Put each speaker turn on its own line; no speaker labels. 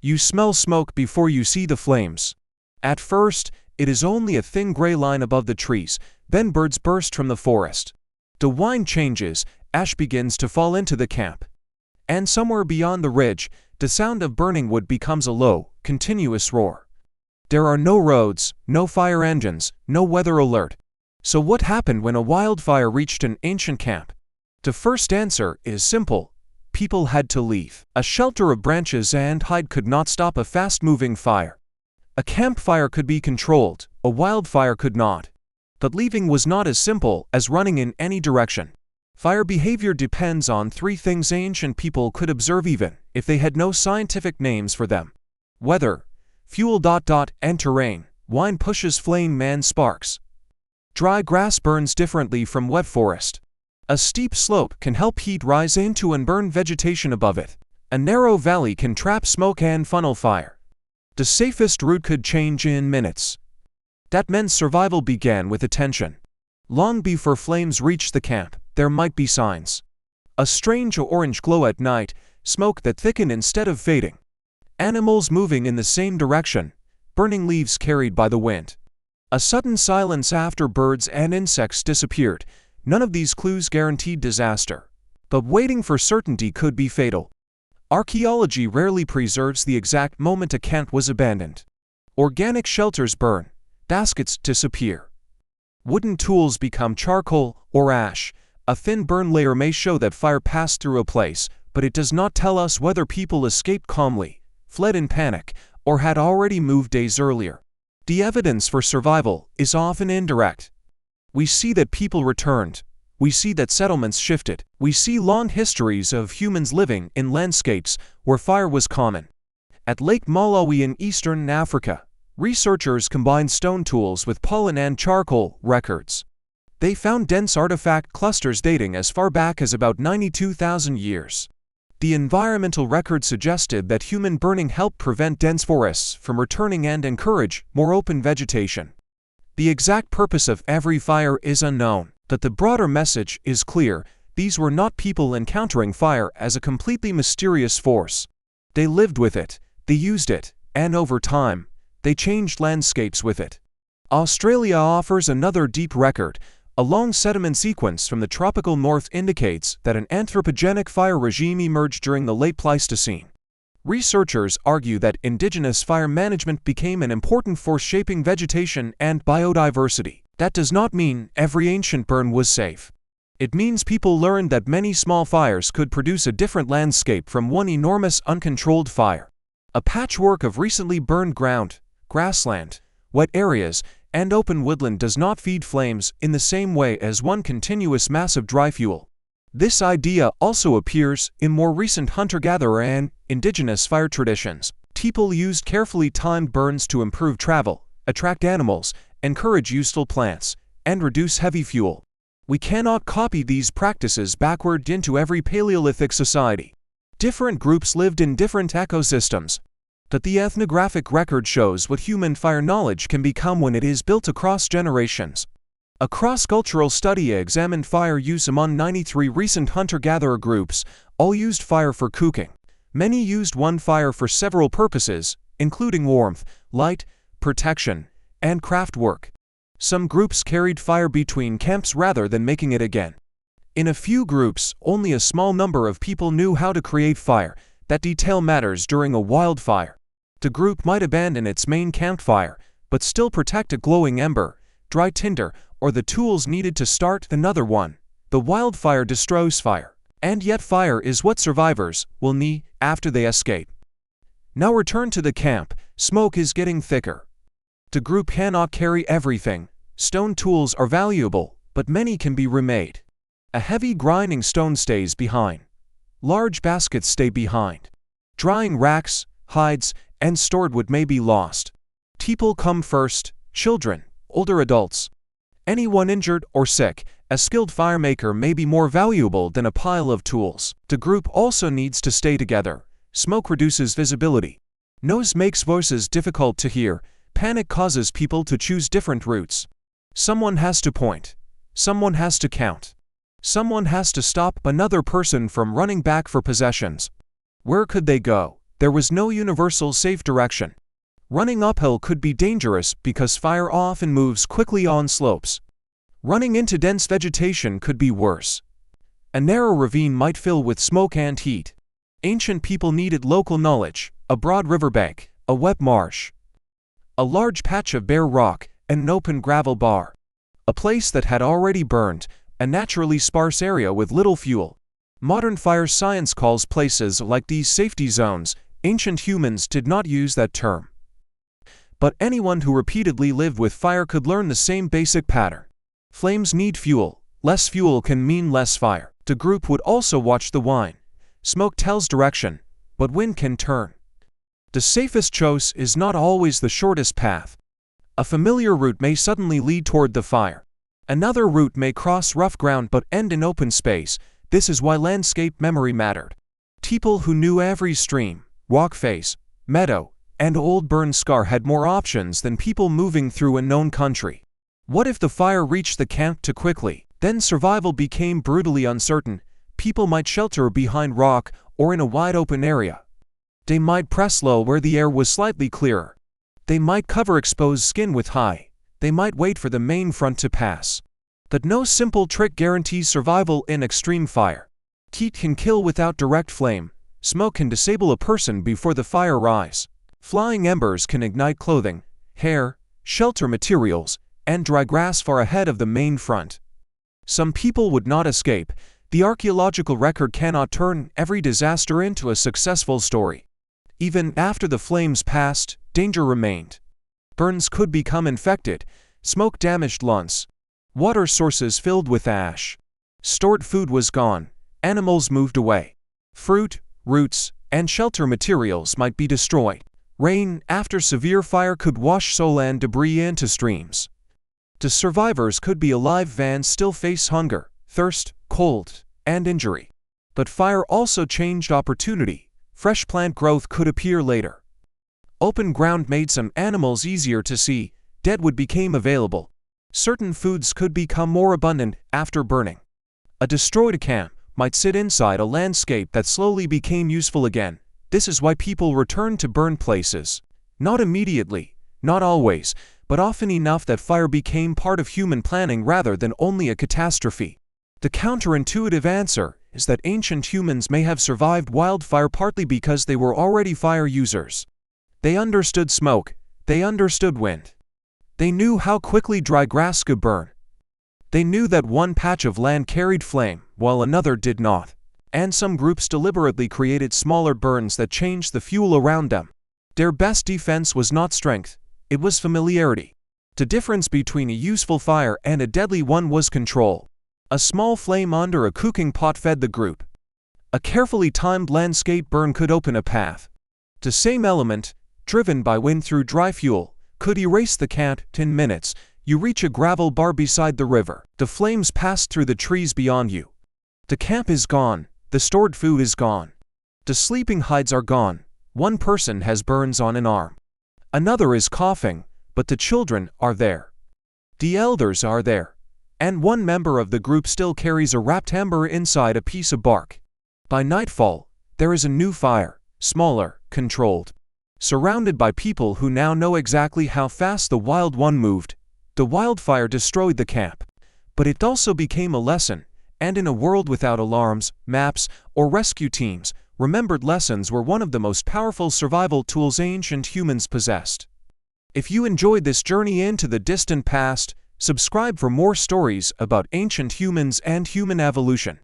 You smell smoke before you see the flames. At first, it is only a thin gray line above the trees, then birds burst from the forest. The wind changes, ash begins to fall into the camp. And somewhere beyond the ridge, the sound of burning wood becomes a low, continuous roar. There are no roads, no fire engines, no weather alert. So what happened when a wildfire reached an ancient camp? The first answer is simple. People had to leave. A shelter of branches and hide could not stop a fast-moving fire. A campfire could be controlled, a wildfire could not. But leaving was not as simple as running in any direction. Fire behavior depends on three things ancient people could observe even if they had no scientific names for them. Weather, fuel, and terrain. Wind pushes flame and sparks. Dry grass burns differently from wet forest. A steep slope can help heat rise into and burn vegetation above it. A narrow valley can trap smoke and funnel fire. The safest route could change in minutes. That meant survival began with attention. Long before flames reached the camp, there might be signs. A strange orange glow at night, smoke that thickened instead of fading. Animals moving in the same direction, burning leaves carried by the wind. A sudden silence after birds and insects disappeared. None of these clues guaranteed disaster. But waiting for certainty could be fatal. Archaeology rarely preserves the exact moment a camp was abandoned. Organic shelters burn, baskets disappear. Wooden tools become charcoal or ash. A thin burn layer may show that fire passed through a place, but it does not tell us whether people escaped calmly, fled in panic, or had already moved days earlier. The evidence for survival is often indirect. We see that people returned. We see that settlements shifted. We see long histories of humans living in landscapes where fire was common. At Lake Malawi in eastern Africa, researchers combined stone tools with pollen and charcoal records. They found dense artifact clusters dating as far back as about 92,000 years. The environmental record suggested that human burning helped prevent dense forests from returning and encourage more open vegetation. The exact purpose of every fire is unknown, but the broader message is clear. These were not people encountering fire as a completely mysterious force. They lived with it, they used it, and over time, they changed landscapes with it. Australia offers another deep record. A long sediment sequence from the tropical north indicates that an anthropogenic fire regime emerged during the late Pleistocene. Researchers argue that indigenous fire management became an important force shaping vegetation and biodiversity. That does not mean every ancient burn was safe. It means people learned that many small fires could produce a different landscape from one enormous uncontrolled fire. A patchwork of recently burned ground, grassland, wet areas, and open woodland does not feed flames in the same way as one continuous mass of dry fuel. This idea also appears in more recent hunter-gatherer and indigenous fire traditions. People used carefully timed burns to improve travel, attract animals, encourage useful plants, and reduce heavy fuel. We cannot copy these practices backward into every Paleolithic society. Different groups lived in different ecosystems. But the ethnographic record shows what human fire knowledge can become when it is built across generations. A cross-cultural study examined fire use among 93 recent hunter-gatherer groups. All used fire for cooking. Many used one fire for several purposes, including warmth, light, protection, and craft work. Some groups carried fire between camps rather than making it again. In a few groups, only a small number of people knew how to create fire. That detail matters during a wildfire. The group might abandon its main campfire, but still protect a glowing ember, dry tinder, or the tools needed to start another one. The wildfire destroys fire, and yet fire is what survivors will need after they escape. Now return to the camp. Smoke is getting thicker. The group cannot carry everything. Stone tools are valuable, but many can be remade. A heavy grinding stone stays behind. Large baskets stay behind. Drying racks, hides, and stored wood may be lost. People come first, children, older adults. Anyone injured or sick, a skilled firemaker may be more valuable than a pile of tools. The group also needs to stay together. Smoke reduces visibility. Noise makes voices difficult to hear. Panic causes people to choose different routes. Someone has to point. Someone has to count. Someone has to stop another person from running back for possessions. Where could they go? There was no universal safe direction. Running uphill could be dangerous because fire often moves quickly on slopes. Running into dense vegetation could be worse. A narrow ravine might fill with smoke and heat. Ancient people needed local knowledge, a broad riverbank, a wet marsh, a large patch of bare rock, and an open gravel bar. A place that had already burned, a naturally sparse area with little fuel. Modern fire science calls places like these safety zones. Ancient humans did not use that term. But anyone who repeatedly lived with fire could learn the same basic pattern. Flames need fuel. Less fuel can mean less fire. The group would also watch the wind. Smoke tells direction, but wind can turn. The safest choice is not always the shortest path. A familiar route may suddenly lead toward the fire. Another route may cross rough ground but end in open space. This is why landscape memory mattered. People who knew every stream, rock face, meadow, and old burned scar had more options than people moving through a known country. What if the fire reached the camp too quickly? Then survival became brutally uncertain. People might shelter behind rock or in a wide open area. They might press low where the air was slightly clearer. They might cover exposed skin with high. They might wait for the main front to pass. But no simple trick guarantees survival in extreme fire. Heat can kill without direct flame. Smoke can disable a person before the fire rise. Flying embers can ignite clothing, hair, shelter materials, and dry grass far ahead of the main front. Some people would not escape. The archaeological record cannot turn every disaster into a successful story. Even after the flames passed, danger remained. Burns could become infected, smoke damaged lungs, water sources filled with ash. Stored food was gone, animals moved away. Fruit, roots, and shelter materials might be destroyed. Rain after severe fire could wash soil and debris into streams. The survivors could be alive and still face hunger, thirst, cold, and injury. But fire also changed opportunity. Fresh plant growth could appear later. Open ground made some animals easier to see. Dead wood became available. Certain foods could become more abundant after burning. A destroyed camp might sit inside a landscape that slowly became useful again. This is why people return to burned places. Not immediately, not always, but often enough that fire became part of human planning rather than only a catastrophe. The counterintuitive answer is that ancient humans may have survived wildfire partly because they were already fire users. They understood smoke, they understood wind. They knew how quickly dry grass could burn. They knew that one patch of land carried flame, while another did not. And some groups deliberately created smaller burns that changed the fuel around them. Their best defense was not strength, it was familiarity. The difference between a useful fire and a deadly one was control. A small flame under a cooking pot fed the group. A carefully timed landscape burn could open a path. The same element, driven by wind through dry fuel, could erase the camp. 10 minutes, you reach a gravel bar beside the river. The flames pass through the trees beyond you. The camp is gone, the stored food is gone. The sleeping hides are gone. One person has burns on an arm. Another is coughing, but the children are there. The elders are there. And one member of the group still carries a wrapped ember inside a piece of bark. By nightfall, there is a new fire, smaller, controlled. Surrounded by people who now know exactly how fast the wild one moved. The wildfire destroyed the camp. But it also became a lesson, and in a world without alarms, maps, or rescue teams, remembered lessons were one of the most powerful survival tools ancient humans possessed. If you enjoyed this journey into the distant past, subscribe for more stories about ancient humans and human evolution.